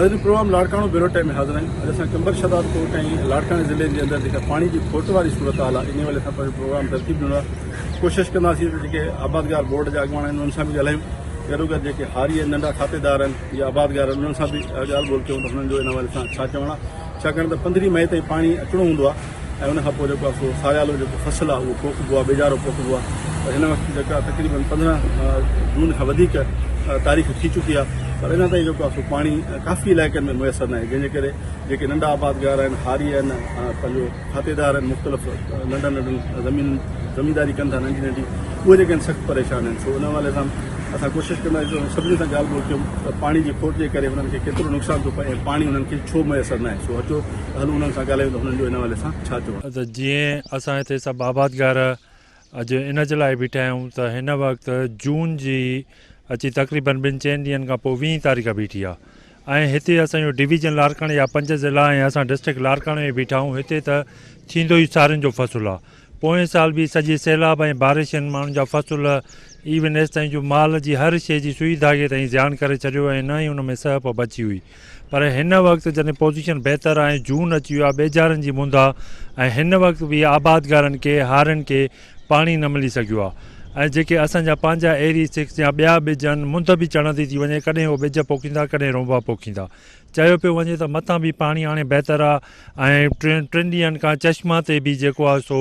नाज़रीन programme Larkana bureau time में हाज़िर आहियूं। अॼु असां कंबर शदाद कोट ऐं लाड़काणे ज़िले जे अंदरि जेका पाणी जी खोट वारी सूरत हाल आहे, इन वाले असां पंहिंजो प्रोग्राम तरतीब ॾिनो आहे। कोशिशि कंदासीं त जेके आबादगार बोर्ड जा अॻुवान आहिनि उन्हनि सां बि ॻाल्हायूं, गॾो गॾु जेके हारी ऐं नंढा खातेदार आहिनि या आबादगार आहिनि उन्हनि सां बि ॻाल्हि ॿोल कयूं त हुननि जो इन वारे सां छा चवणु आहे। छाकाणि त 15 मई ताईं पाणी अचिणो हूंदो आहे ऐं उनखां पोइ जेको आहे सो सारियालो जेको फ़सुलु आहे उहो पोखिबो आहे, बेजारो पोखिबो आहे। त हिन वक़्तु जेका तक़रीबन 15 जून खां वधीक तारीख़ थी चुकी आहे, पर अञा ताईं जेको आहे सो पाणी काफ़ी इलाइक़नि में मुयसरु न आहे, जंहिंजे करे जेके नंढा आबादगार आहिनि, हारी आहिनि, पंहिंजो खातेदार आहिनि, मुख़्तलिफ़ नंढनि नंढनि ज़मीनदारी कनि था नंढी नंढी, उहे जेके आहिनि सख़्तु परेशान आहिनि। सो उन वाले सां असां कोशिशि कंदासीं सभिनी सां ॻाल्हि ॿोल कयूं त पाणी जी खोट जे करे हुननि खे केतिरो नुक़सानु थो पए ऐं पाणी हुननि खे छो मुयसरु न आहे। सो अचो हलूं हुननि सां ॻाल्हायूं त हुननि जो इन वाले सां छा चवणु आहे। त जीअं असां हिते सभु आबादगार अॼु इन जे लाइ बीठा आहियूं त हिन वक़्तु जून जी अची तक़रीबन 2-4 ॾींहंनि खां पोइ 20 तारीख़ बीठी आहे ऐं हिते असांजो डिवीज़न लाड़काणे या 5 ज़िला ऐं असां डिस्ट्रिक्ट लाड़काणे में बीठा आहियूं। हिते त थींदो ई सारियुनि जो फ़सुलु आहे। पोएं साल बि सॼे सैलाब ऐं बारिशनि माण्हुनि जा फ़सुल इवन एसि ताईं जो माल जी हर शइ जी सुई धागे ताईं ज़्यान करे छॾियो ऐं न ई हुन में सहप बची हुई। पर हिन वक़्तु जॾहिं पोज़ीशन बहितर आहे, जून अची वियो आहे, बेजारनि जी मुंद आहे ऐं हिन वक़्तु बि आबादगारनि खे हारियुनि खे पाणी न मिली सघियो आहे ऐं जेके असांजा पंहिंजा एरी 6 या ॿिया ॿिज आहिनि, मुंद बि चढ़ंदी थी वञे, कॾहिं उहो ॿिज पोखींदा, कॾहिं रोंबा पोखींदा। चयो पियो वञे त मथां बि पाणी हाणे बहितर आहे ऐं 3 ॾींहंनि खां चश्मा ते बि जेको आहे सो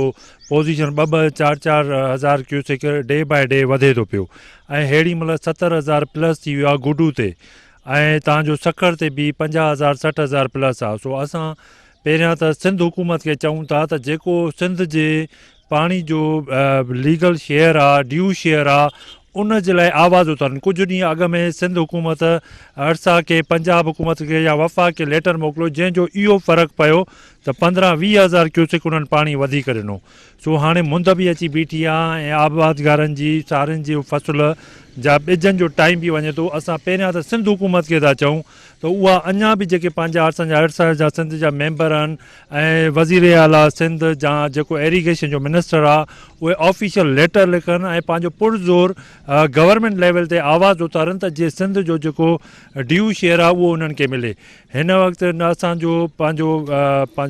पोज़ीशन 2-2, 4-4 हज़ार क्यूसेक डे बाय डे वधे थो पियो ऐं हेड़ी महिल 70,000 प्लस थी वियो आहे गुडू ते ऐं तव्हांजो सखर ते बि 50,000 60,000 प्लस आहे। सो असां पहिरियां त सिंध हुकूमत खे चऊं था त जेको सिंध जे पाणी जो लीगल शेयर आहे, ड्यू शेयर आहे, उन जे लाइ आवाज़ उथारनि। कुझु ॾींहं अॻु में सिंध हुकूमत अरसा खे, पंजाब हुकूमत खे या वफ़ा खे लेटर मोकिलियो, जंहिंजो इहो फ़र्क़ु पियो त 15-20 हज़ार क्यूसेक उन्हनि पाणी वधीक ॾिनो। सो हाणे मुंद बि अची बीठी आहे ऐं आबादगारनि जी सारियुनि जी फ़सुल जा ॿिजनि जो टाइम बि वञे थो। असां पहिरियां त सिंध हुकूमत खे था चऊं त उहा अञा बि जेके पंहिंजा असांजा अरसा जा सिंध जा मेंबर आहिनि ऐं वज़ीर आला सिंध जा जेको एरीगेशन जो मिनिस्टर आहे, उहे ऑफिशियल लेटर लिखनि ऐं पंहिंजो पुरज़ोर गवर्नमेंट लेवल ते आवाज़ उथारनि त जीअं सिंध जो जेको ड्यू शेयर आहे उहो उन्हनि खे मिले। हिन वक़्तु असांजो पंहिंजो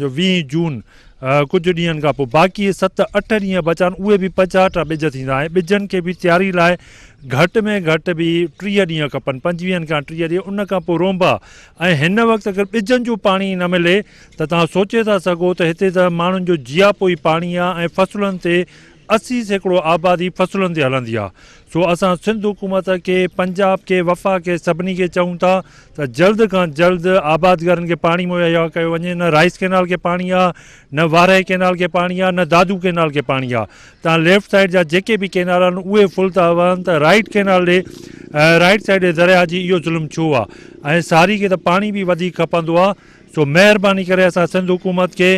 20 जून कुझु ॾींहंनि खां पोइ बाक़ी 7-8 ॾींहं बचा आहिनि, उहे बि 50 ॿिज थींदा ऐं ॿिजनि खे बि तयारी लाइ घटि में घटि बि 30 ॾींहं खपनि, 25 खां 30 ॾींहं, उन खां पोइ रोंबा। ऐं हिन वक़्तु अगरि ॿिजनि जो पाणी न मिले त तव्हां सोचे था सघो त हिते त माण्हुनि जो जियापो ई पाणी आहे ऐं फ़सुलनि ते 80% आबादी फ़सुलनि ते हलंदी आहे। सो असां सिंध हुकूमत खे, पंजाब खे, वफ़ा खे, सभिनी खे चऊं था त जल्द खां जल्द आबादगारनि खे पाणी मुहैया कयो वञे। न राइस कैनाल खे पाणी आहे, न वारहे कैनाल खे पाणी आहे, न दादू कैनाल खे पाणी आहे। तव्हां लेफ्ट साइड जा जेके बि कैनाल आहिनि उहे फुल था वहनि त राइट कैनाल ॾे, राइट साइड जे दरिया जी इहो ज़ुल्म छो आहे ऐं सारी खे त पाणी बि वधीक खपंदो आहे। सो महिरबानी करे असां सिंध हुकूमत खे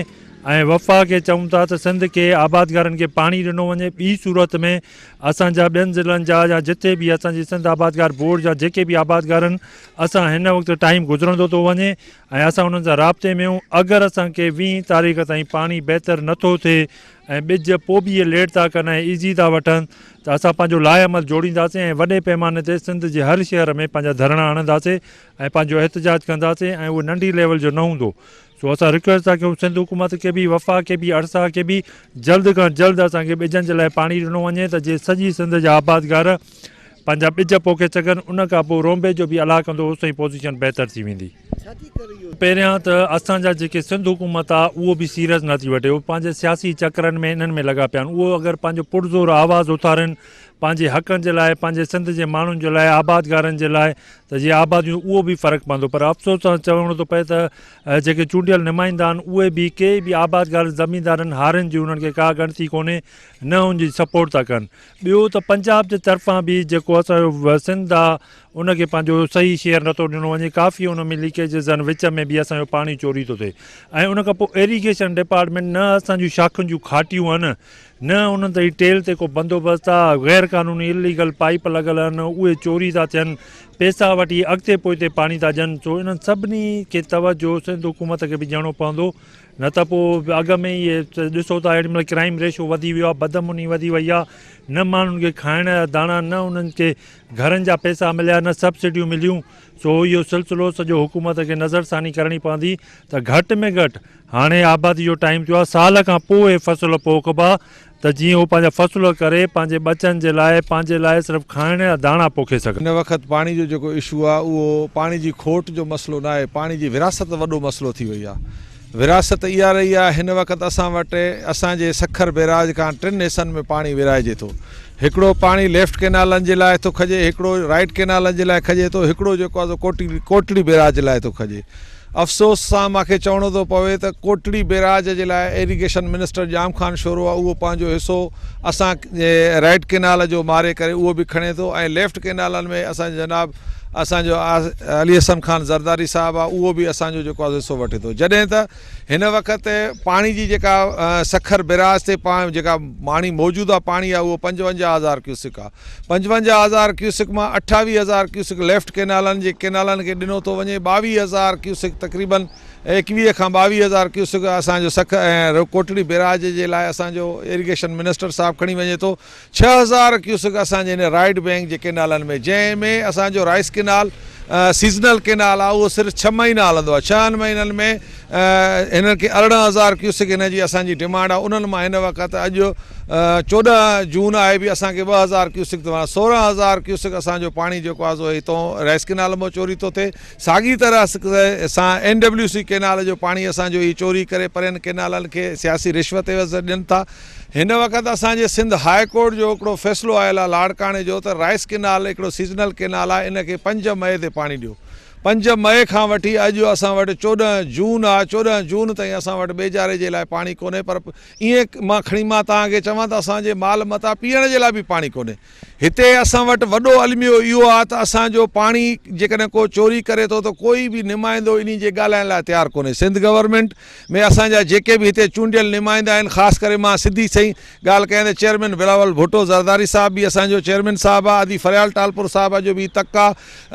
ऐं वफ़ा खे चऊं था त सिंध खे आबादगारनि खे पाणी ॾिनो वञे। ॿी सूरत में असांजा ॿियनि ज़िलनि जा या जिते बि असांजी सिंध आबादगार बोर्ड जा जेके बि आबादगार आहिनि, असां हिन वक़्तु टाइम गुज़रंदो थो वञे ऐं असां हुननि सां राब्ते में आहियूं। अगरि असांखे 20 तारीख़ ताईं पाणी बहितर नथो थिए ऐं ॿिज पोइ बि इहे लेट था कनि ऐं ईज़ी था वठनि त असां पंहिंजो लाहेअमल जोड़ींदासीं ऐं वॾे पैमाने ते सिंध जे हर शहर में पंहिंजा धरणा हणंदासीं ऐं पंहिंजो एहतजाज कंदासीं ऐं उहो नंढी लेवल जो न हूंदो। सो असां रिक्वेस्ट था कयूं सिंध हुकूमत खे बि, वफ़ा खे बि, अरसा खे बि जल्द खां जल्द असांखे ॿिजनि जे लाइ पाणी ॾिनो वञे त जीअं सॼी सिंध जा आबादगार पंहिंजा ॿिज पोखे सघनि। उन खां पोइ रोंबे जो बि अलाह कंदो उस जी पोज़ीशन बहितर थी वेंदी। पहिरियां त असांजा जेके सिंध हुकूमत आहे उहो बि सीरियस नथी वठे, उहो पंहिंजे सियासी चकरनि में इन्हनि में लॻा पिया आहिनि। उहो अगरि पंहिंजो पुरज़ोर आवाज़ उथारनि पंहिंजे हक़नि जे लाइ, पंहिंजे सिंध जे माण्हुनि जे लाइ, आबादगारनि जे लाइ, त जीअं आबादियूं उहो बि फ़र्क़ु पवंदो। पर अफ़सोस सां चवणो थो पए त जेके चूंडियल नुमाइंदा आहिनि उहे बि के बि आबादगार ज़मीनदारनि हारियुनि जी उन्हनि खे का ॻणती कोन्हे, न उनजी सपोर्ट था कनि। ॿियो त पंजाब जे तरफ़ां बि जेको असांजो सिंध आहे उनखे पंहिंजो सही शेयर नथो ॾिनो वञे। काफ़ी उन में लीकेजिस आहिनि, विच में बि असांजो पाणी चोरी थो थिए ऐं उन खां पोइ एरीगेशन डिपार्टमेंट न असांजूं शाखुनि जूं खाटियूं आहिनि, न उन्हनि ते टेल ते को बंदोबस्तु आहे। गैर क़ानूनी इलीगल पाइप लॻल आहिनि, उहे चोरी था थियनि। पैसा वठी अॻिते पोइते पाणी था ॾियनि। सो इन्हनि सभिनी खे तवजो सिंध हुकूमत खे बि ॾियणो पवंदो, न त पोइ अॻ में इहे ॾिसो था हेॾी महिल क्राइम रेशो वधी वियो आहे, बदमुनी वधी वई आहे, न माण्हुनि खे खाइण जा दाणा, न उन्हनि खे घरनि जा पैसा मिलिया, न सब्सिडियूं मिलियूं। सो इहो सिलसिलो सॼो हुकूमत खे नज़रसानी करणी पवंदी त घटि में घटि हाणे आबादी जो टाइम थियो आहे, साल खां पोइ फसल पोखिबा त जीअं उहो पंहिंजा फसल करे पंहिंजे बचनि जे लाइ, पंहिंजे लाइ सिर्फ़ु खाइण जा दाणा पोखे सघनि। हिन वक़्तु पाणी जो जेको इशू आहे उहो पाणी जी खोट जो मसइलो न आहे, पाणी जी विरासत वॾो मसइलो थी वई आहे। विरासत इहा रही आहे, हिन वक़्तु असां वटि असांजे सखर बैराज खां 3 हिसनि में पाणी विराइजे थो। हिकिड़ो पाणी लेफ्ट केनालनि जे लाइ थो खजे, हिकिड़ो राइट केनालनि जे लाइ खजे थो, हिकिड़ो जेको आहे कोटड़ी बैराज जे लाइ थो खजे। अफ़सोस सां मूंखे चवणो थो पवे त कोटड़ी बैराज जे लाइ इरिगेशन मिनिस्टर जाम ख़ान शोरो आहे, उहो पंहिंजो हिसो असां राइट केनाल जो मारे करे उहो बि खणे थो, ऐं लेफ्ट केनालनि में असांजो जनाब असांजो अली हसन ख़ान ज़रदारी साहिबु आहे, उहो बि असांजो जेको आहे हिसो वठे थो। जॾहिं त हिन वक़्तु पाणी जी जेका सखर बैराज ते जेका पाणी मौजूदु आहे पाणी आहे उहो 55,000 क्यूसिक आहे। 55,000 क्यूसिक मां 28,000 क्यूसिक लेफ्ट केनालनि खे ॾिनो थो वञे, 22,000 क्यूसिक तक़रीबन 21 खां 22,000 क्यूसिक असांजो कोटड़ी बैराज जे लाइ असांजो इरिगेशन मिनिस्टर साहिबु खणी वञे थो। 6,000 क्यूसिक असांजे हिन राइट बैंक जे केनालनि में, जंहिंमें असांजो राइस केनाल सीज़नल केनाल आहे उहो सिर्फ़ु 6 महीना हलंदो आहे। 6 महीननि में हिननि खे 18,000 क्यूसिक हिन जी असांजी डिमांड आहे। उन्हनि मां हिन वक़्तु अॼु 14 जून आहे बि असांखे 2,000 क्यूसिक थो वञे, 16,000 क्यूसिक असांजो पाणी जेको आहे सो हितां राइस केनाल मां चोरी थो थिए। साॻी तरह सां NWC केनाल जो पाणी असांजो ही चोरी करे परियनि केनालनि खे सियासी रिश्वत एवज़ ॾियनि था। हिन वक़्तु असांजे सिंध हाई कोर्ट जो हिकिड़ो फ़ैसिलो आयल आहे लाड़काणे जो त राइस केनाल हिकिड़ो सीज़नल केनाल आहे, इनखे 5 मई ते पाणी ॾियो। 5 मई खां वठी अॼु असां वटि 14 जून आहे, 14 जून ताईं असां वटि ॿेजारे जे लाइ पाणी कोन्हे। पर ईअं मां तव्हांखे चवां त असांजे माल मथां पीअण जे लाइ बि पाणी कोन्हे। हिते असां वटि वॾो अलमियो इहो आहे त असांजो पाणी जेकॾहिं को चोरी करे थो त कोई बि नुमाइंदो इन जे ॻाल्हाइण लाइ तयारु कोन्हे। सिंध गवर्नमेंट में असांजा जेके बि हिते चूंडियल नुमाइंदा आहिनि, ख़ासि करे मां सिधी सही ॻाल्हि कयां त चेयरमैन बिलावल भुट्टो ज़रदारी साहिबु बि असांजो चेयरमैन साहिबु आहे, आदि फरियाल टालपुर साहिब जो बि तक आहे,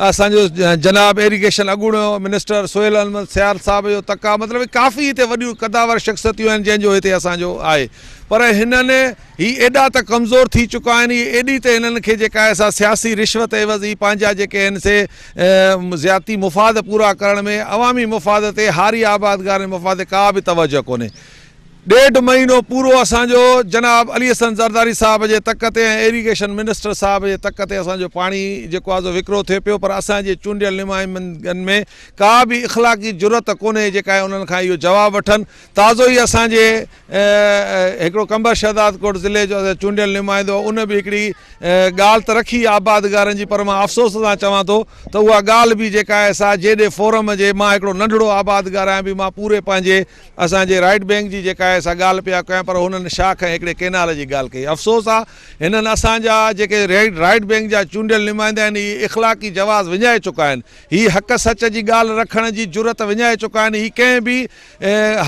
असांजो जनाब इरिगेशन अॻूणो मिनिस्टर सोहेल अहमद सियाल साहिब जो तक आहे। मतिलबु काफ़ी हिते वॾियूं कदावर शख़्सियतूं आहिनि जंहिंजो हिते असांजो आहे। पर हिननि ही एॾा त कमज़ोर थी चुका आहिनि, एॾी त हिननि खे जेका आहे सा सियासी रिश्वत एवज़ ही पंहिंजा जेके आहिनि से ज़्याती मुफ़ाद पूरा करण में, अवामी मुफ़ाद ते, हारी आबादगार मुफ़ाद का बि तवजो कोन्हे। 1.5 महीनो पूरो असांजो जनाब अली हसन ज़रदारी साहिब जे तक ते ऐं इरिगेशन मिनिस्टर साहिब जे तक ते असांजो पाणी जेको आहे विकिरो थिए पियो, पर असांजे चूंडियल नुमाइंदनि में का बि इख़लाक़ी ज़रूरत कोन्हे जेका आहे उन्हनि खां इहो जवाबु वठनि। ताज़ो ई असांजे हिकिड़ो कंबर शहदाद कोट ज़िले जो चूंडियल नुमाइंदो, उन बि हिकिड़ी ॻाल्हि त रखी आबादगारनि जी, पर मां अफ़सोस सां चवां थो त उहा ॻाल्हि बि जेका आहे सा जेॾे फोरम जे, मां हिकिड़ो नंढिड़ो आबादगार आहियां बि, मां पूरे पंहिंजे असांजे राइट बैंक जी जेका आहे सा ॻाल्हि पिया कयां, पर हुननि शाख ऐं हिकिड़े केनाल जी ॻाल्हि कई। अफ़सोस आहे हिननि असांजा जेके राइट बैंक जा चूंडियल नुमाइंदा आहिनि ही इख़लाक़ी जवाज़ विञाए चुका आहिनि, ही हक़ सच जी ॻाल्हि रखण जी जुरत विञाए चुका आहिनि। ही कंहिं बि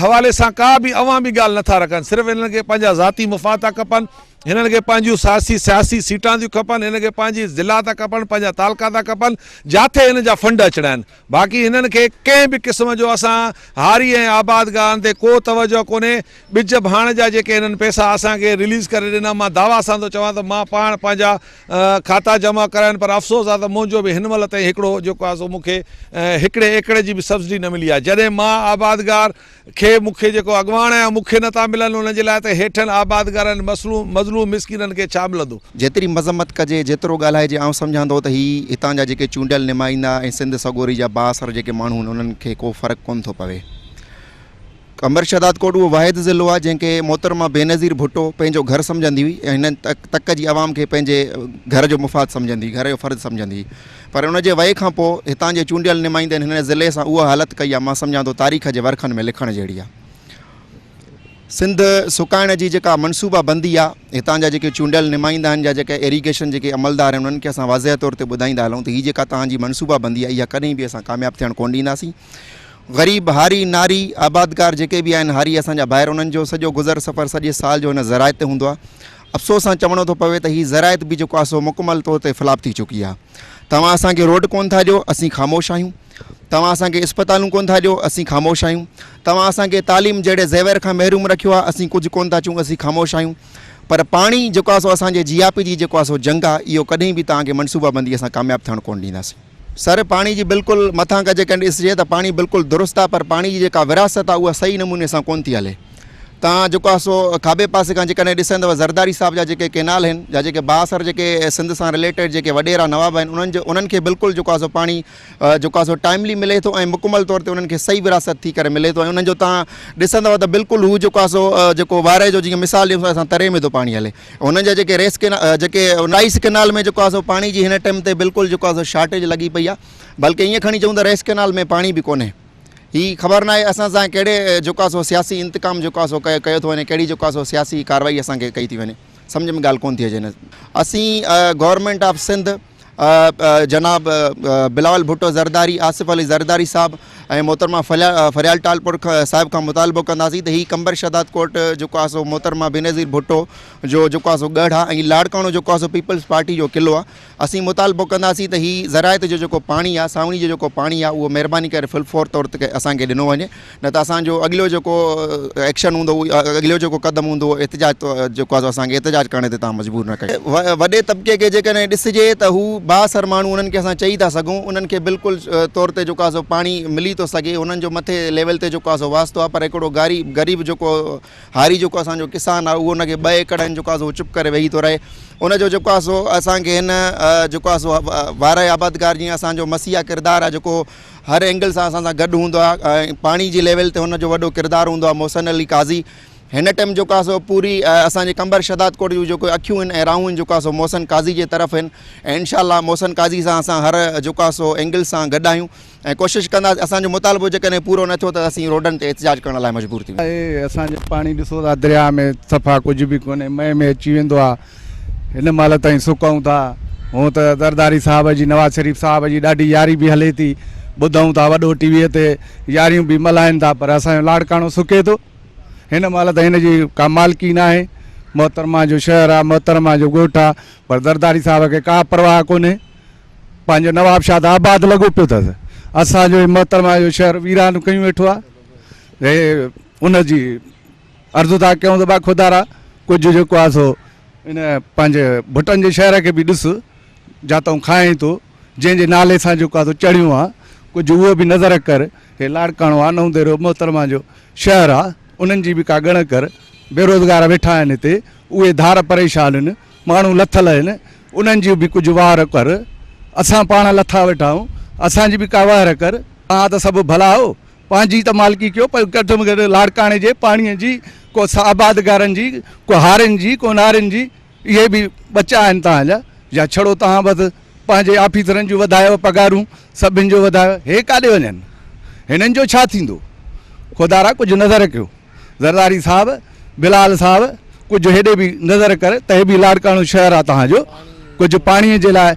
हवाले सां का बि अवामी ॻाल्हि नथा रखनि, सिर्फ़ु हिननि खे पंहिंजा ज़ाती मुफ़ाद था खपनि, हिननि खे पंहिंजूं सियासी सीटां थियूं खपनि, हिन खे पंहिंजी ज़िला था खपनि, पंहिंजा तालका था खपनि, जिथे हिन जा फंड अचणा आहिनि। बाक़ी हिननि खे कंहिं बि क़िस्म जो असां हारी ऐं आबादगारनि ते को तवजो कोन्हे। ॿिज भाण जा जेके हिननि पैसा असांखे रिलीज़ करे ॾिना, मां दावा सां थो चवां त मां पाण पंहिंजा खाता जमा कराइनि, पर अफ़सोस आहे त मुंहिंजो बि हिन महिल ताईं हिकिड़ो जेको आहे सो मूंखे 1 एकड़ जी बि सब्सिडी न मिली आहे। जॾहिं मां आबादगार खे मूंखे जेको अॻवान आहियां मूंखे नथा मिलनि, उनजे लाइ त हेठनि आबादगारनि मज़लूम मिसकिननि खे छा मिलंदो। जेतिरी मज़म्मत कजे, जेतिरो ॻाल्हाइजे, आउं सम्झां थो त ही हितां जा जेके चूंडियल नुमाइंदा ऐं सिंध सगोरी जा बाअसर जेके माण्हू आहिनि उन्हनि खे को फ़र्क़ु कोन थो पवे। कंबर शहदाद कोट उहो वाहिद ज़िलो आहे जंहिंखे मोहतरमा बेनज़ीर भुट्टो पंहिंजो घर सम्झंदी हुई ऐं हिन तक जी आवाम खे पंहिंजे घर जो मुफ़ाद सम्झंदी, घर जो फ़र्ज़ु सम्झंदी। पर उनजे वए खां पोइ हितां जे चूंडियल नुमाइंदनि हिन ज़िले सां उहा हालत कई आहे, मां सम्झां थो तारीख़ जे वर्खनि में लिखण जहिड़ी आहे। सिंध सुकाइण जी जेका मनसूबा बंदी आहे, हितां जा जेके चूंडियल नुमाइंदा आहिनि या जेके इरिगेशन जेके अमलदार आहिनि उन्हनि खे असां वाज़ह तौर ते ॿुधाईंदा हलूं त हीअ जेका तव्हांजी मनसूबा बंदी आहे इहा कॾहिं बि असां कामयाबु थियणु कोन ॾींदासीं। ग़रीब हारी नारी आबादगार जेके बि आहिनि, हारी असांजा ॿाहिरि, उन्हनि जो सॼो गुज़र सफ़र सॼे साल जो हिन ज़राए ते हूंदो आहे। अफ़सोस सां चवणो थो पवे त हीअ ज़राइत बि जेको आहे सो मुकमल तौर ते फ़्लॉप थी चुकी आहे। तव्हां असांखे रोड कोन था ॾियो, असीं ख़ामोश आहियूं। तव्हां असांखे इस्पतालूं कोन था ॾियो, असीं ख़ामोश आहियूं। तव्हां असांखे तालीम जहिड़े ज़ेवर खां महरूम रखियो आहे, असीं कुझु कोन था चऊं, असीं ख़ामोश आहियूं। पर पाणी जेको आहे सो असांजे जीआपी जी जेको आहे सो जंग आहे, इहो कॾहिं बि तव्हांखे मनसूबाबंदीअ सां कामयाबु थियणु कोन ॾींदासीं। सर, पाणी जी बिल्कुलु मथां का जेकॾहिं ॾिसिजे त पाणी बिल्कुलु दुरुस्त आहे, पर पाणी जी जेका विरासत आहे उहा सही नमूने सां कोन थी हले। तव्हां जेको आहे सो खाॿे पासे खां जेकॾहिं ॾिसंदव ज़रदारी साहिब जा जेके केनाल आहिनि, या जेके बासर जेके सिंध सां रिलेटेड जेके वॾेरा नवाब आहिनि, उन्हनि खे बिल्कुलु जेको आहे सो पाणी जेको आहे सो टाइमली मिले थो ऐं मुकमल तौर ते उन्हनि खे सही विरासत थी करे मिले थो। ऐं उन्हनि जो तव्हां ॾिसंदव त बिल्कुलु हू जेको आहे सो जेको वारे जो जीअं मिसाल ॾियूं असां तरे में थो पाणी हले। उन्हनि जा जेके जेके नाइस केनाल में जेको आहे सो पाणी जी हिन टाइम ते बिल्कुलु जेको आहे सो शार्टेज लॻी पई आहे। बल्कि ईअं खणी चऊं त रेस केनाल में पाणी बि कोन्हे। ही ख़बर न आहे असां सां कहिड़े जेको आहे सो सियासी इंतकाम जेको आहे सो कयो थो वञे, कहिड़ी जेको आहे सो सियासी कार्रवाई असांखे कई थी वञे, सम्झ में ॻाल्हि कोन थी अचे। असीं गवर्नमेंट ऑफ सिंध जनाब बिलावल भुट्टो ज़रदारी, आसिफ़ अली ज़रदारी साहब ऐं मोहतरमा फरियाल टालपुर साहिब खां मुतालबो कंदासीं त ही कंबर शदात कोट जेको आहे सो मोहतरमा बेनज़ीर भुट्टो जो जेको आहे सो गढ़ आहे ऐं लाड़काणो जेको आहे सो पीपल्स पार्टी जो क़िलो आहे। असीं मुतालबो कंदासीं त ही ज़राइत जो जेको पाणी आहे, सावणी जो जेको पाणी आहे, उहो महिरबानी करे फुलफोर तौर ते असांखे ॾिनो वञे, न त असांजो अॻिलो जेको एक्शन हूंदो, अॻिलो जेको क़दम हूंदो, एतिजाज जेको आहे असांखे एतिजाज करण ते तव्हां मजबूर न कयो। वॾे तबिके खे जेकॾहिं ॾिसिजे त हू बासर माण्हू, उन्हनि खे असां चई था सघूं, उन्हनि खे बिल्कुलु तौर ते जेको आहे सो पाणी मिली थो सघे, उन्हनि जो मथे लेवल ते जेको आहे सो वास्तो आहे। पर हिकिड़ो ग़रीब जेको हारी जेको असांजो किसान आहे, उहो उनखे 2 एकड़ आहिनि जेको आहे सो चुप करे वेही थो रहे। उनजो जेको आहे सो असांखे हिन जेको आहे सो वारे आबादगार जीअं असांजो मसीहा किरदारु आहे, जेको हर एंगल सां असां सां गॾु हूंदो आहे ऐं पाणी जी लेवल ते हुनजो वॾो किरदारु हूंदो आहे, मोहसिन अली काज़ी। हिन टाइम जेको आहे सो पूरी असांजे कंबर शदात कोट जूं जेको अखियूं आहिनि ऐं राहूं आहिनि जेको आहे सो मोहसिन काज़ी जे तरफ़ आहिनि ऐं इंशाअल्लाह मोहसिन काज़ी सां असां हर जेको आहे सो एंगल सां गॾु आहियूं ऐं कोशिशि कंदासीं। असांजो मुतालबो जेकॾहिं पूरो न थियो त असीं रोडनि ते एहतिजाज करण लाइ मजबूर थी वेंदासीं। असांजो पाणी ॾिसो था दरिया में सफ़ा कुझु बि कोन्हे, मई में अची वेंदो आहे। हिन महिल ताईं सुकूं था। हूअं त ज़रदारी साहिब जी, नवाज़ शरीफ़ साहिब जी ॾाढी यारी बि हले थी, ॿुधूं था वॾो टीवीअ ते यारियूं बि मल्हाइनि था, पर असांजो लाड़काणो सुके थो। हिन महिल त हिन जी का मालिकी न आहे। मोहतरमा जो शहर आहे, मोहतरमा जो ॻोठु आहे, पर ज़रदारी साहिब खे का परवाह कोन्हे। पंहिंजो नवाब शाह आबाद लॻो पियो अथसि। असांजो मोहतरमा जो शहर वीरान कयूं वेठो आहे। हे उनजी अर्ज़ु था कयूं त खुदारा कुझु जेको आहे सो इन पंहिंजे भुटनि जे शहर खे बि ॾिस, जातऊं खाए थो, जंहिंजे नाले सां जेको आहे सो चढ़ियो आहे, कुझु उहो बि नज़र कर। हे लाड़काणो आहे, नवंदेरो मोहतरमा जो शहर आहे, उन्हनि जी बि का ॻण कर। बेरोज़गार वेठा आहिनि हिते, उहे धार परेशान आहिनि, माण्हू लथल आहिनि, उन्हनि जी बि कुझु वार कर। असां पाण लथा वेठा आहियूं, असांजी बि का वार कर। तव्हां त सभु भला हो, पंहिंजी त मालिकी कयो, पर घटि में घटि लाड़काणे जे पाणीअ जी, को आबादगारनि जी, को हारियुनि जी, को नारियुनि जी, इहे बि बचा आहिनि तव्हांजा। या छड़ो तव्हां बसि पंहिंजे ऑफिसरनि जूं वधायो पगारूं, सभिनि जो वधायो, हे काॾे वञनि? हिननि जो छा थींदो? खुदारा कुझु नज़र कयो। ज़रदारी साहिब, बिलाल साहिब, कुझु हेॾे बि नज़र कर त हे बि लाड़काणो शहर आहे तव्हांजो। कुझु पाणीअ जे लाइ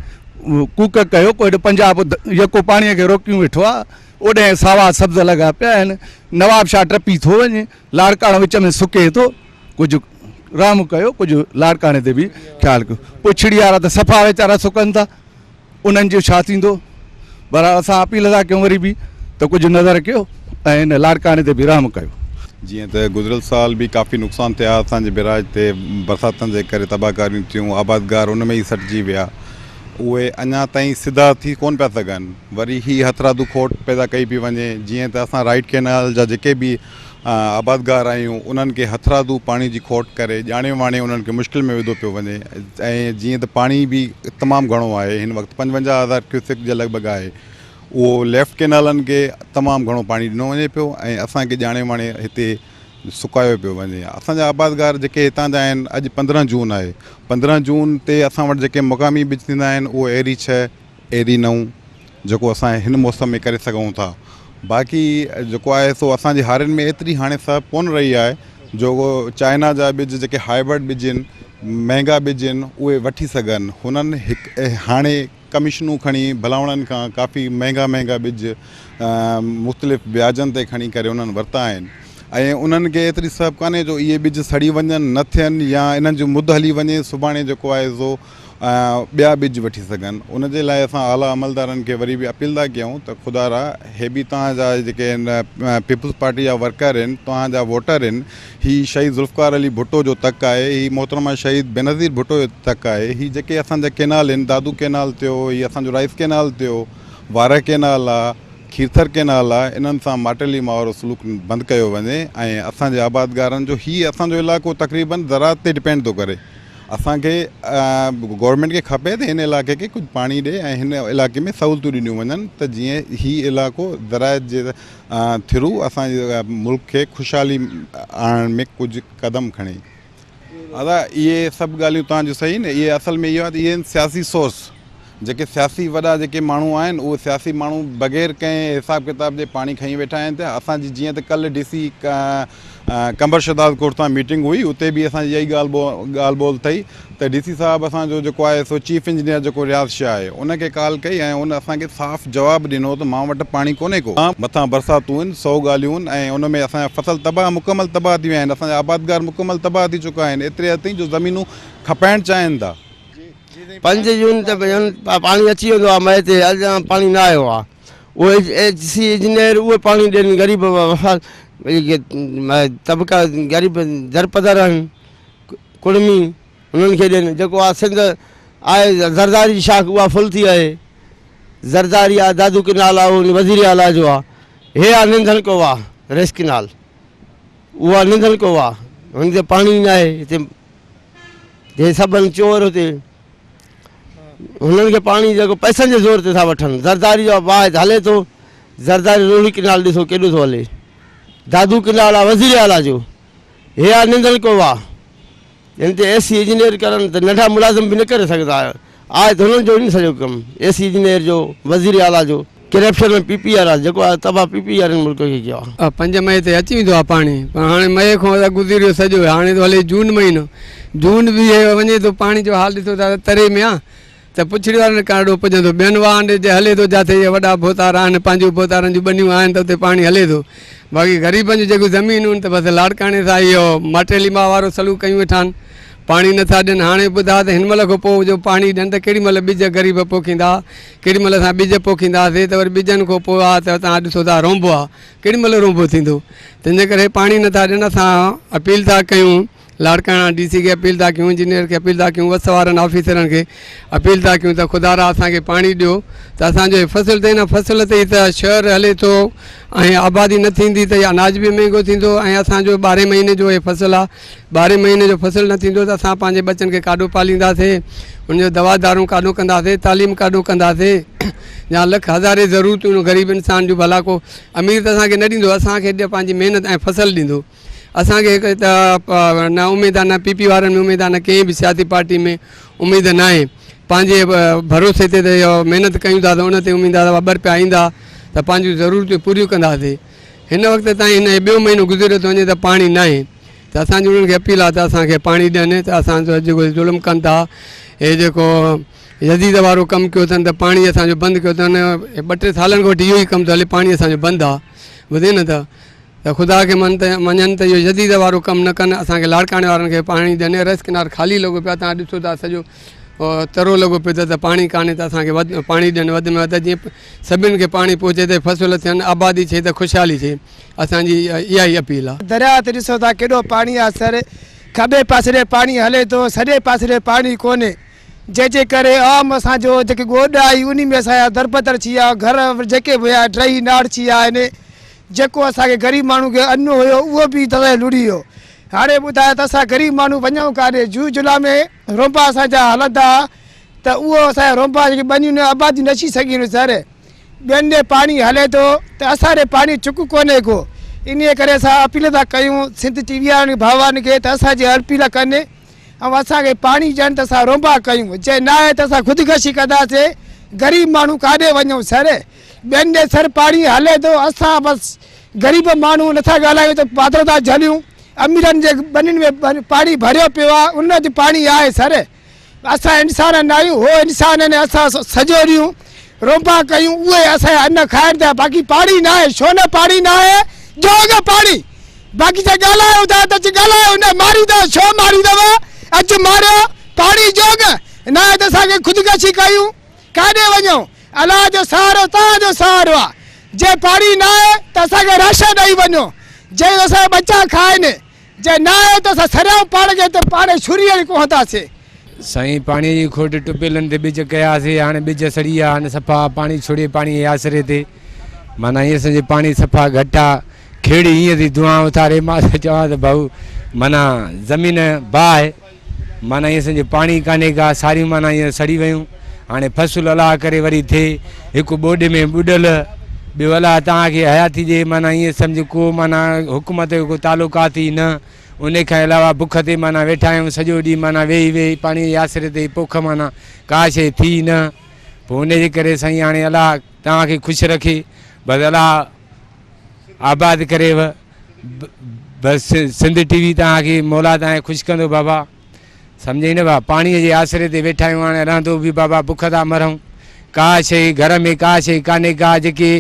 कूक कयो। कोई पंजाब यको पाणीअ खे रोकियूं वेठो आहे, ओॾे सावा सब्ज़ लॻा पिया आहिनि। नवाब शाह टपी थो वञे, लाड़काणो विच में सुके थो। कुझु राम कयो, कुझु लाड़काणे ते बि ख़्यालु कयो। पुछड़ी वारा त सफ़ा वीचारा सुकनि था, उन्हनि जो छा थींदो? बराबरि असां अपील था कयूं वरी बि त कुझु नज़र कयो ऐं हिन लाड़काणे ते बि राम कयो। जीअं त गुज़िरियल साल बि काफ़ी नुक़सान थिया असांजे बिराज ते, बरसातनि जे करे तबाहकारियूं थियूं, आबादगार उन में ई सटिजी विया। उहे अञा ताईं सिधा थी कोन पिया सघनि, वरी ही हथरादू खोट पैदा कई पई वञे। जीअं त असां राइट कैनाल जा जेके बि आबादगार आहियूं, उन्हनि खे हथरादू पाणी जी खोट करे ॼाणे वाणे उन्हनि खे मुश्किल में विधो पियो वञे। ऐं जीअं त पाणी बि तमामु घणो आहे, हिन वक़्तु 55,000 क्यूसेक जे लॻभॻि आहे। उहो लेफ्ट कैनालनि खे तमामु घणो पाणी ॾिनो वञे पियो ऐं असांखे ॼाणे वाणे हिते सुकायो पियो वञे। असांजा आबादगार जेके हितां जा आहिनि, अॼु 15 जून आहे, 15 जून ते असां वटि जेके मुक़ामी बिज थींदा आहिनि उहो एरी 6, एरी 9 जेको असां हिन मौसम में करे सघूं था। बाक़ी जेको आहे सो असांजे हारियुनि में एतिरी हाणे सभु कोन रही आहे जो चाइना जा बिज जेके हाइब्रिड बिज आहिनि, महांगा बिज आहिनि, उहे वठी सघनि। हुननि हाणे कमीशनूं खणी भलावणनि खां काफ़ी महांगा बिज मुख़्तलिफ़ ब्याजनि ते खणी करे उन्हनि वरिता आहिनि। ऐं उन्हनि खे एतिरी सभु कान्हे जो इहे ॿिज सड़ी वञनि न थियनि या इन्हनि जो मुद हली वञे सुभाणे जेको आहे सो ॿिया ॿिज वठी सघनि। उन जे लाइ असां आला अमलदारनि खे वरी बि अपील था कयूं त ख़ुदा हे बि तव्हांजा जेके पीपल्स पार्टी जा वर्कर आहिनि, तव्हांजा वोटर आहिनि, हीअ शहीद ज़ुल्फ़कार अली भुट्टो जो तक आहे, हीअ मोहतरमा शहीद बेनज़ीर भुट्टो जो तक आहे, हीअ जेके असांजा केनाल आहिनि, दादू केनाल थियो, हीअ असांजो राइस केनाल थियो, वारा केनाल आहे, खीरथर केनाल आहे, इन्हनि सां माटेली मां वारो सलूक बंदि कयो वञे। ऐं असांजे आबादगारनि जो हीअ असांजो इलाइक़ो तक़रीबन ज़राअत ते डिपेंड थो करे। असांखे गवर्नमेंट खे खपे त हिन इलाइक़े खे कुझु पाणी ॾिए ऐं हिन इलाइक़े में सहूलियतूं ॾिनियूं वञनि त जीअं हीअ इलाइक़ो ज़राअत जे थ्रू असांजे मुल्क खे ख़ुशहाली आणण में कुझु क़दम खणे। दादा इहे सभु ॻाल्हियूं तव्हांजो सही न, इहे असल में इहो आहे त इहे सियासी सोर्स जेके सियासी वॾा जेके माण्हू आहिनि उहे सियासी माण्हू बग़ैर कंहिं हिसाब किताब जे पाणी खणी वेठा आहिनि। त असांजी जीअं त कल्ह DC कंबर शहदाद कोर्ट सां मीटिंग हुई, उते बि असांजी इहा ई ॻाल्हि ॿोल थी त DC साहिबु असांजो जेको आहे सो चीफ इंजीनियर जेको रियाज़ शाह आहे उनखे कॉल कई ऐं उन असांखे साफ़ जवाबु ॾिनो त मां वटि पाणी कोन्हे को, मथां बरसातूं आहिनि, 100 ॻाल्हियूं आहिनि ऐं उन में असांजा फसल मुकमल तबाह थी विया आहिनि, असांजा आबादगार मुकमल तबाह थी चुका आहिनि, एतिरे हद ताईं जो ज़मीनूं खपाइणु चाहिनि था। 5 जून ते पाणी अची वेंदो आहे, मए ते अॼु पाणी न आयो आहे। उहे HC इंजीनियर उहे पाणी ॾियनि ग़रीब तबका ग़रीब दरपदर आहिनि कुड़मी उन्हनि खे ॾियनि। जेको आहे सिंध आहे ज़रदारी शाख उहा फुल थी आहे, ज़रदारी आहे, दादू केनाल आहे, वज़ीर आला जो आहे, हे आहे निंधन को आहे रेस केनाल, उहा निंधन को आहे, हुनखे पाणी न आहे हिते, हे सभु चोर हुते हुननि खे पाणी जेको पैसनि जे ज़ोर ते था वठनि। ज़रदारी जो वाहिद हले थो, ज़रदारी रोही केनाल ॾिसो केॾो थो हले, दादू केनाल आहे वज़ीर आला जो, हे आहे निंधन को आहे, हिन ते SC इंजीनियर करनि त नंढा मुलाज़िम बि न करे सघंदा आहे त हुननि जो इन सॼो कमु SC इंजीनियर जो, वज़ीर आला जो, करप्शन में PPR आहे जेको आहे तबाह PPR मुल्क खे कयो आहे। 5 मई ते अची वेंदो आहे पाणी, पर हाणे मई खां त गुज़रियो सॼो, हाणे तो हले जून महीनो, जून बि वञे थो, पाणी जो हाल ॾिसो था तरे में आहे त पुछड़ी वारनि खां ॾाढो पुॼंदो, ॿियनि वाहन जे हले थो जिते वॾा बोतारा आहिनि, पंहिंजो बोतारनि जूं बनियूं आहिनि त उते पाणी हले थो। बाक़ी ग़रीबनि जूं जेकियूं ज़मीनूं आहिनि त बसि लाड़काणे सां इहो माटेली मां वारो सलूक कयूं वेठा आहिनि, पाणी नथा ॾियनि। हाणे ॿुधा त हिन महिल खां पोइ जो पाणी ॾियनि त केॾी महिल ॿिज ग़रीब पोखींदा, केॾी महिल असां ॿिज पोखींदासीं त वरी ॿिजनि खां पोइ आहे त तव्हां ॾिसो था रोंबो आहे, केॾी महिल रोंबो थींदो, तंहिंजे करे पाणी नथा ॾियनि। असां अपील था कयूं, लाड़काणा DC खे अपील था कयूं, इंजीनियर खे अपील था कयूं, वस वारनि ऑफिसरनि खे अपील था कयूं त ख़ुदा रा असांखे पाणी ॾियो त असांजो फसल ते न फसल ते त शहर हले थो ऐं आबादी न थींदी त अनाज बि महांगो थींदो ऐं असांजो 12 महीने जो इहे फसल आहे, 12 महीने जो फसल न थींदो त असां पंहिंजे बचनि खे काॾो पालींदासीं, हुनजो दवा दारूं काॾो कंदासीं, तालीम काॾो कंदासीं, या लख हज़ारे ज़रूरतूं ग़रीब इंसान जूं भला को अमीर त असांखे न ॾींदो, असांखे पंहिंजी महिनत ऐं फसल ॾींदो। असांखे त न उमेदु आहे, न PP वारनि में उमेदु आहे, न कंहिं बि सियासी पार्टी में उमेदु न आहे, पंहिंजे भरोसे ते त इहो महिनत कयूं था त उन ते उमेदु आहे 2 रुपया ईंदा त पंहिंजूं ज़रूरतूं पूरियूं कंदासीं। हिन वक़्त ताईं हिन 2 महीनो गुज़रियो थो वञे त पाणी न आहे, त असांजी उन्हनि खे अपील आहे त असांखे पाणी ॾियनि। त असांजो जेको ज़ुल्म कनि था, हे जेको यज़ीद वारो कमु कयो अथनि त पाणी असांजो बंदि कयो अथनि, 2-3 सालनि खां वठी इहो ई कमु थो हले, पाणी असांजो बंदि आहे, ॿुधे न त ख़ुदा खे मञनि त इहो यज़ीद वारो कमु न कनि, असांखे लाड़काणे वारनि खे पाणी ॾियनि। रस किनार ख़ाली लॻो पियो आहे, तव्हां ॾिसो था सॼो तरो लॻो पियो त पाणी कान्हे त असांखे पाणी ॾियनि वधि में वधि, जीअं सभिनि खे पाणी पहुचे त फसल थियनि, आबादी थिए त ख़ुशहाली थिए, असांजी इहा ई अपील आहे। दरिया ते ॾिसो था केॾो पाणी आहे, सर खॿे पासे ॾे पाणी हले थो, सॼे पासे ॾे पाणी कोन्हे, जंहिंजे करे आम असांजो जेके गोॾा आई उन में असांजा दरबदर थी विया, घर जेके बि हुया टही नाड़ थी विया आहिनि, जेको असांखे ग़रीब माण्हू खे अन्न हुयो उहो बि तॾहिं लुड़ी वियो। हाणे ॿुधायो त असां ग़रीब माण्हू वञूं काॾे, जून जुलाई में रोंबा असांजा हलंदा त उहो असांजा रोंबा जेके बनियूं आबादी न अची सघनि, सर ॿियनि ॾे पाणी हले थो त असां ॾे पाणी चुक कोन्हे को, इन करे असां अपील था कयूं सिंध TV वारनि भाउरनि खे त असांजी अपील कनि ऐं असांखे पाणी ॾियनि त असां रोंबा कयूं, जे न आहे त असां ख़ुदिकशी कंदासीं, ग़रीब माण्हू काॾे वञूं सर, ॿियनि ॾे सर पाणी हले थो, असां बसि ग़रीब माण्हू नथा ॻाल्हायूं त पात्र था झलियूं, अमीरनि जे बनियुनि में पाणी भरियो पियो आहे, उन ते पाणी आहे सर, असां इंसान न आहियूं, हो इंसान आहिनि, असां सॼो ॾींहुं रोंबा कयूं, उहे असांजा अन्न खाइनि था, बाक़ी पाणी न आहे। छो न पाणी न आहे? जो पाणी बाक़ी त ॻाल्हायो था त ॻाल्हायो न मारींदव छो मारींदव अॼु मारियो पाणी जोग न आहे त असांखे ख़ुदकशी कयूं काॾे वञूं अलाह जो सहारो तव्हांजो सहारो आहे जे पाणी न आहे त असांखे राशन ॾेई वञो जे असांजा बच्चा खाइनि जे न आहे त असां सरियां पाण खे त पाण छुरी पहुतासीं साईं पाणी जी खोट टुपियलनि ते ॿिज कयासीं हाणे ॿिज सड़ी विया हाणे सफ़ा पाणी छोड़े पाणी जे आसिरे ते माना ईअं सम्झे पाणी सफ़ा घटि आहे खेड़ी ईअं थी धुआं उथारे मां त चवां त भाऊ माना ज़मीन बाहि माना ईअं सम्झे पाणी कान्हे का सारियूं माना ईअं सड़ी वियूं हाणे फसल अलाह करे वरी थिए हिकु ॿोॾि में ॿुॾल ॿियो अलाह तव्हांखे हयाती ॾिए माना ईअं सम्झ को माना हुकूमत जो को तालुकात ई न उन खां अलावा बुख ते माना वेठा आहियूं सॼो ॾींहुं माना वेही वेही पाणी जे आसिरे ते पोख माना का शइ थी न पोइ उनजे करे साईं हाणे अलाह तव्हांखे ख़ुशि रखे बसि अलाह आबाद करेव बसि सिंध टीवी तव्हांखे मौला तव्हांखे ख़ुशि कंदो बाबा सम्झई न बाबा पाणीअ जे आसिरे ते वेठा आहियूं हाणे रहंदो बि बाबा बुख था मरूं का शइ घर में का शइ कान्हे का जेके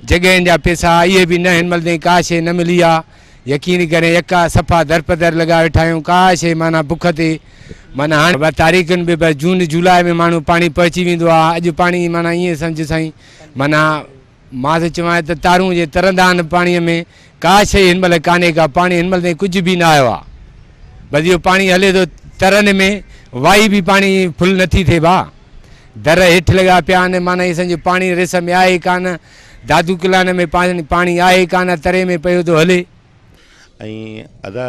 जॻहियुनि जा पैसा इहे बि न हिन महिल ताईं का शइ न मिली आहे यकीन करे यका सफ़ा दरपदर लॻा वेठा आहियूं का शइ माना बुख ते माना हाणे तारीख़ुनि में बसि जून जुलाई में माण्हू पाणी पहुची वेंदो आहे अॼु पाणी माना ईअं सम्झ साईं माना मां त चवां त तारूं जे तरंदा आहिनि पाणीअ में का शइ हिन महिल कान्हे का पाणी हिन महिल ताईं कुझु बि न आयो आहे बसि इहो पाणी हले थो तरनि में वाई बि पाणी फुल नथी थिए भाउ दर हेठि लॻा पिया आहिनि माना इहे सम्झो पाणी रेस में आहे कान दादू किलान में पाणी आहे कान तरे में पियो थो हले ऐं अदा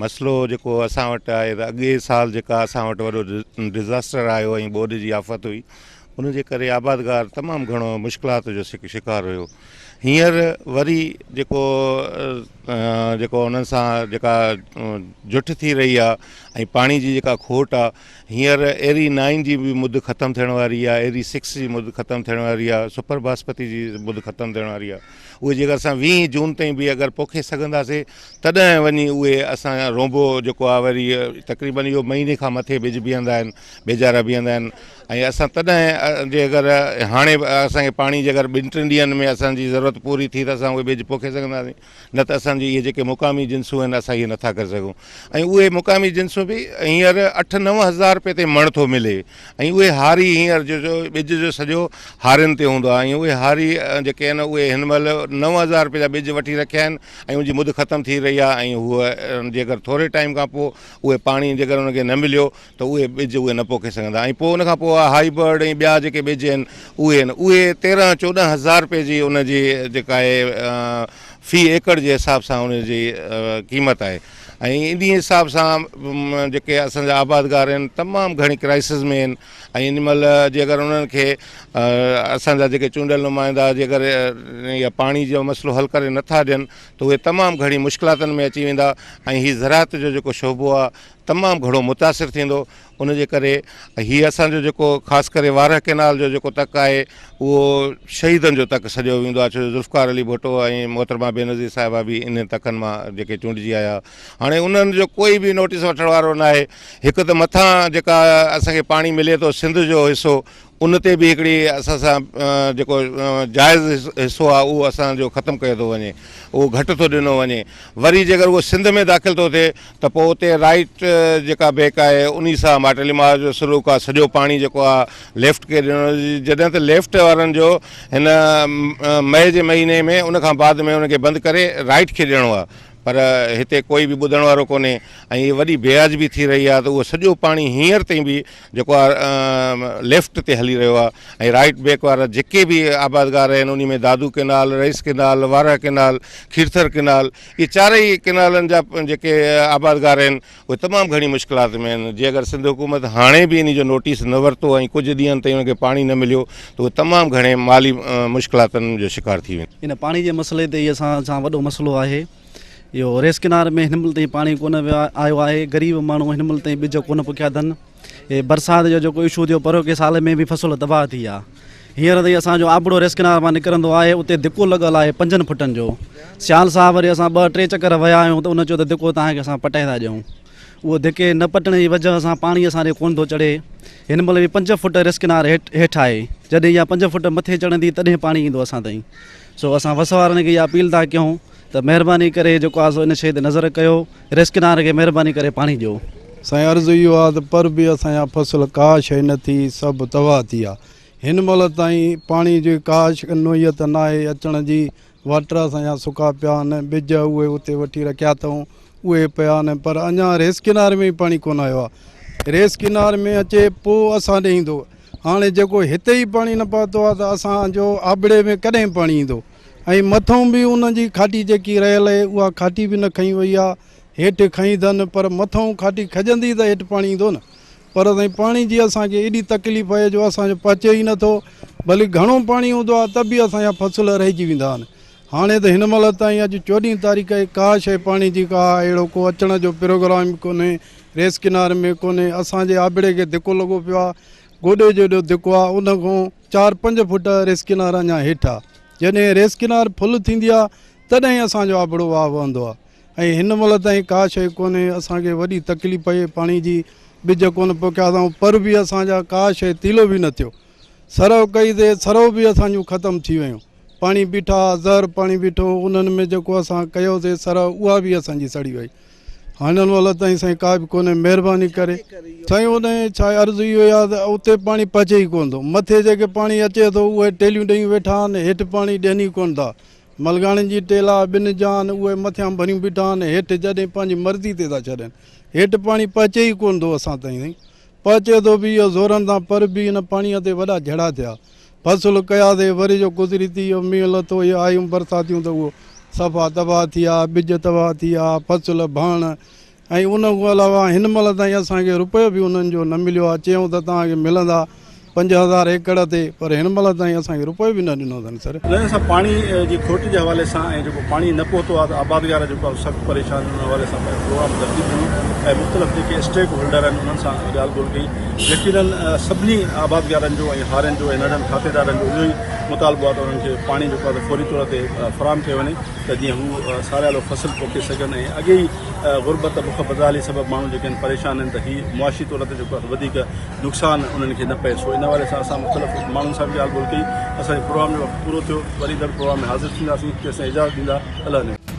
मसइलो जेको असां वटि आहे त अॻे साल जेका असां वटि वॾो डिज़ास्टर आयो ऐं ॿोॾि जी आफ़त हुई उनजे करे आबादगार तमामु घणो मुश्किलात जो शिकार हुयो हींअर वरी जेको उन्हनि सां जेका जुठ थी रही आहे ऐं पाणी जी जेका खोट आहे हींअर एरी 9 जी बि मुद ख़तमु थियण वारी आहे एरी 6 जी मुद ख़तमु थियण वारी आहे सुपर बासमती जी मुद ख़तमु थियण वारी आहे उहे जेकर असां 20 जून ताईं बि अगरि पोखे सघंदासीं तॾहिं वञी उहे असां रोंबो जेको आहे वरी तक़रीबन इहो महीने खां मथे बिज बीहंदा आहिनि बेजारा बीहंदा आहिनि ऐं असां तॾहिं जे अगरि हाणे असांखे पाणी जे अगरि 2-3 ॾींहंनि में असांजी ज़रूरत पूरी थी त असां उहे बिज पोखे सघंदासीं न त असांजी इहे जेके मुक़ामी जिन्सूं आहिनि असां इहे नथा करे सघूं ऐं उहे मुक़ामी जिन्सूं बि हींअर 8-9 हज़ार रुपए ते मण थो मिले ऐं उहे हारी हींअर जो बिज जो सॼो हारियुनि ते हूंदो आहे ऐं उहे हारी जेके आहिनि उहे हिन महिल 9,000 रुपए जा बिज वठी रखिया आहिनि ऐं उनजी मुद ख़तमु थी रही आहे ऐं हूअ जेकर थोरे टाइम खां पोइ उहे पाणी जेकर उनखे न मिलियो त उहे बिज उहे न पोखे सघंदा ऐं पोइ उनखां पोइ हाईबर्ड ऐं ॿिया जेके बिज आहिनि उहे 13-14 हज़ार रुपए जी उनजी जेका आहे फ़ी एकड़ जे हिसाब सां उनजी क़ीमत आहे ऐं इन हिसाब सां जेके असांजा आबादगार आहिनि तमामु घणी क्राइसिस में आहिनि ऐं इन महिल जे अगरि उन्हनि खे असांजा जेके चूंडियल नुमाइंदा जेकर या पाणी जो मसइलो हल करे नथा ॾियनि त उहे तमामु घणी मुश्किलातुनि में अची वेंदा ऐं हीअ ज़राअत जो जेको शोबो आहे तमामु घणो मुतासिर थींदो उनजे करे हीअ असांजो जेको ख़ासि करे वारह केनाल जो जेको तक आहे उहो शहीदनि जो तक सॼो वेंदो आहे छो जो ज़ुल्फ़कार अली भुट्टो ऐं मोहतरमा बेनज़ीर साहिबा बि इन तकनि मां जेके चूंडिजी आया हाणे उन्हनि जो कोई बि नोटिस वठण वारो न आहे हिकु त मथां जेका असांखे पाणी मिले थो सिंध जो हिसो उन ते बि हिकिड़ी असां सां जेको जाइज़ हिसो आहे उहो असांजो ख़तमु कयो थो वञे उहो घटि थो ॾिनो वञे वरी जेकर उहो सिंध में दाख़िल थो थिए त पोइ उते राइट जेका बेक आहे उन सां माटलीमार जो सलूक आहे सॼो पाणी जेको आहे लेफ्ट खे ॾियणो जॾहिं त लेफ्ट वारनि जो हिन मई जे महीने में उनखां बाद में उनखे बंदि करे राइट खे ॾियणो आहे पर हिते कोई बि ॿुधण वारो कोन्हे ऐं हीअ वॾी बेआज़बी थी रही आहे त उहो सॼो पाणी हींअर ताईं बि जेको आहे लेफ्ट ते हली रहियो आहे ऐं राइट बेक वारा जेके बि आबादगार आहिनि उन में दादू canal rice canal वारह canal Kirthar canal इहे चारई केनालनि जा जेके आबादगार आहिनि उहे तमामु घणी मुश्किलात में आहिनि जे अगरि सिंध हुकूमत हाणे बि इन जो नोटिस न वरितो ऐं कुझु ॾींहंनि ताईं उनखे पाणी न मिलियो त उहे तमामु घणे माली मुश्किलातुनि जो शिकार थी वेंदा इन पाणी जे मसइले ते इहो असां वॾो मसइलो आहे इहो रेस किनार में हिन महिल ताईं पाणी कोन आयो आहे ग़रीब माण्हू हिन महिल ताईं ॿिज कोन पोखिया अथनि हे बरसाति जो जेको इशू थियो परोके साल में बि फसल तबाह थी आहे हींअर ताईं असांजो आबड़ो रेस किनार मां निकिरंदो आहे उते धिको लॻल आहे 5 फुटनि जो सियाल साहब वरी असां 2-3 चकर विया आहियूं त उन चयो त धिको तव्हांखे असां पटाए था ॾियूं उहो धिके न पटण जी वजह सां पाणी असांजे कोन थो चढ़े हिन महिल बि 5 फुट रेस किनार हेठि आहे जॾहिं इहा 5 फुट मथे चढ़ंदी तॾहिं पाणी ईंदो असां ताईं सो असां वस वारनि खे इहा अपील था कयूं त महिरबानी करे जेको आहे सो इन शइ ते नज़र कयो, रेस किनारे खे महिरबानी करे पाणी ॾियो। साईं अर्ज़ु इहो आहे त पर बि असांजा फसल का शइ न थी, सभु तबाह थी आहे। हिन महिल ताईं पाणी जी का नोयत न आहे अचण जी। वाटर असांजा सुका पिया आहिनि, ॿिज उहे उते वठी रखिया अथऊं, उहे पिया आहिनि, पर अञा रेस किनारे में ई पाणी कोन आयो आहे। रेस किनारे में अचे पोइ असां ॾे ईंदो। हाणे जेको हिते ई पाणी न पहुतो आहे त असांजो आबड़े में कॾहिं पाणी ईंदो। ऐं मथां बि उन जी खाटी जेकी रहियल आहे उहा खाटी बि न खई वई आहे, हेठि खई अथनि, पर मथां खाटी खजंदी त हेठि पाणी ईंदो न। पर साईं पाणी जी असांखे एॾी तकलीफ़ आहे जो असांजो पचे ई नथो। भली घणो पाणी हूंदो आहे त बि असांजा फसल रहिजी वेंदा आहिनि। हाणे त हिन महिल ताईं अॼु 14 तारीख़ आहे, का शइ पाणी जी का अहिड़ो को अचण जो प्रोग्राम कोन्हे, रेस किनारे में कोन्हे। असांजे आबड़े खे धिको लॻो पियो आहे, गोॾे जो एॾो धिको आहे, उन खां 4-5 फुट रेस किनारा अञा हेठि आहे। जॾहिं रेस किनार फुल थींदी आहे तॾहिं असांजो आबड़ो वाह वहंदो आहे। ऐं हिन महिल ताईं का शइ कोन्हे, असांखे वॾी तकलीफ़ आहे पाणी जी। ॿिज कोन पोखिया अथऊं, पर बि असांजा का शइ तीलो बि न थियो। सरव कई ते सरव बि असांजूं ख़तमु थी वियूं। पाणी बीठा, ज़र पाणी बीठो, उन्हनि में जेको असां कयोसीं सरव उहा बि असांजी सड़ी वई। हाणे महिल ताईं साईं का बि कोन्हे, महिरबानी करे साईं। उन छा अर्ज़ु इहो आहे त उते पाणी पचे ई कोन थो। मथे जेके पाणी अचे थो उहे टेलियूं ॾेई वेठा आहिनि, हेठि पाणी ॾियनि ई कोन था। मलगाणियुनि जी टेला ॿिनि जा आहिनि, उहे मथियां भरियूं बीठा आहिनि, हेठि जॾहिं पंहिंजी मर्ज़ी ते था छॾनि। हेठि पाणी पचे ई कोन थो असां ताईं। पचे थो बि इहो ज़ोरनि सां, पर बि हिन पाणीअ ते वॾा झड़ा थिया। फसल कयासीं, वरी जो गुज़री थी वियो, मींहुं लथो, इहे आयूं बरसातियूं त उहो सफ़ा तबाह थी विया, ॿिज तबाह थी विया, फसल भाण। ऐं उन खां अलावा हिन महिल ताईं असांखे रुपयो बि उन्हनि जो न मिलियो आहे। चयूं त तव्हांखे मिलंदा 5000 एकड़ ते, पर हिन महिल ताईं असांखे रुपयो बि न ॾिनो अथनि सर। हिन सां पाणी जी खोट जे हवाले सां ऐं जेको पाणी न पहुतो आहे त आबादगार जेको आहे सख़्तु परेशान हुन हवाले सां प्रोग्राम तरतीब ॾिनो ऐं मुख़्तलिफ़ जेके स्टेक होल्डर आहिनि उन्हनि सां ॻाल्हि ॿोल कई। यकीनन सभिनी आबादगारनि जो ऐं हारियुनि जो ऐं नंढनि खातेदारनि जो इहो ई मुतालबो आहे त उन्हनि खे पाणी जेको आहे फौरी तौर ते फ़राहम कयो वञे त जीअं हू सारियालो फसल पोखे सघनि। ऐं अॻे ई गुरबत बुख बदहाली सबबु माण्हू जेके आहिनि परेशान आहिनि त हीउ मुआशी तौर ते जेको आहे वधीक नुक़सानु उन्हनि खे न पए। सो इन हवाले सां असां मुख़्तलिफ़ माण्हुनि सां बि ॻाल्हि ॿोल कई। असांजे प्रोग्राम जो वक़्तु पूरो थियो, वरी दफ़ो प्रोग्राम में हाज़िर थींदासीं। कि असां इजाज़त ॾींदा, अलाह ने।